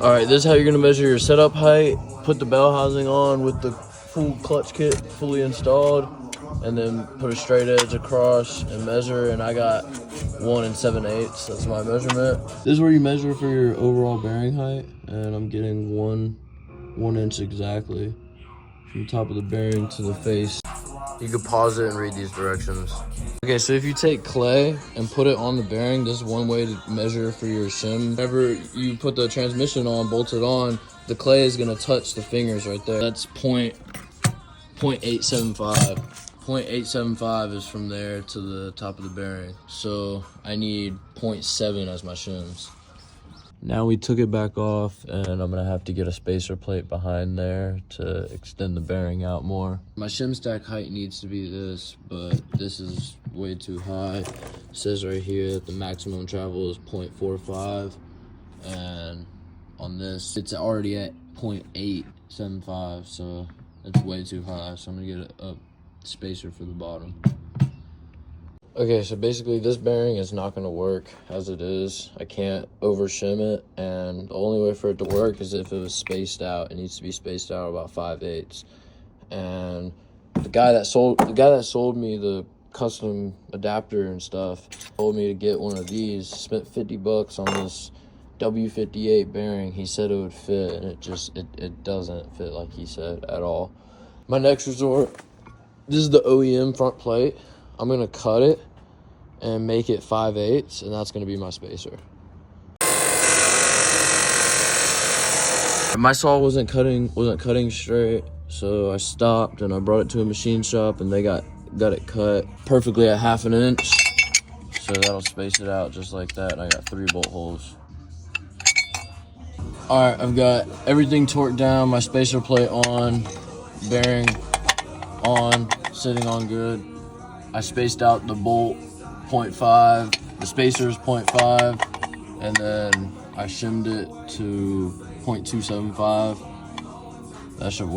All right, this is how you're gonna measure your setup height. Put the bell housing on with the full clutch kit fully installed, and then put a straight edge across and measure. And I got 1 7/8. That's my measurement. This is where you measure for your overall bearing height, and I'm getting one inch exactly from the top of the bearing to the face. You could pause it and read these directions. Okay, so if you take clay and put it on the bearing, this is one way to measure for your shim. Whenever you put the transmission on, bolt it on, the clay is gonna touch the fingers right there. That's 0.875. 0.875 is from there to the top of the bearing. So I need 0.7 as my shims. Now we took it back off, and I'm gonna have to get a spacer plate behind there to extend the bearing out more. My shim stack height needs to be this, but this is way too high. It says right here that the maximum travel is 0.45, and on this, it's already at 0.875, so it's way too high. So I'm gonna get a spacer for the bottom. Okay, so basically this bearing is not going to work as it is. I can't over shim it, and the only way for it to work is if it was spaced out. It needs to be spaced out about 5/8. And the guy that sold me the custom adapter and stuff told me to get one of these. Spent $50 on this W58 bearing. He said it would fit, and it doesn't fit like he said at all. My next resort, this is the OEM front plate. I'm gonna cut it and make it 5/8, and that's gonna be my spacer. My saw wasn't cutting straight, so I stopped and I brought it to a machine shop, and they got it cut perfectly at 1/2 inch. So that'll space it out just like that, and I got 3 bolt holes. All right, I've got everything torqued down, my spacer plate on, bearing on, sitting on good. I spaced out the bolt 0.5, the spacer is 0.5, and then I shimmed it to 0.275. That should work.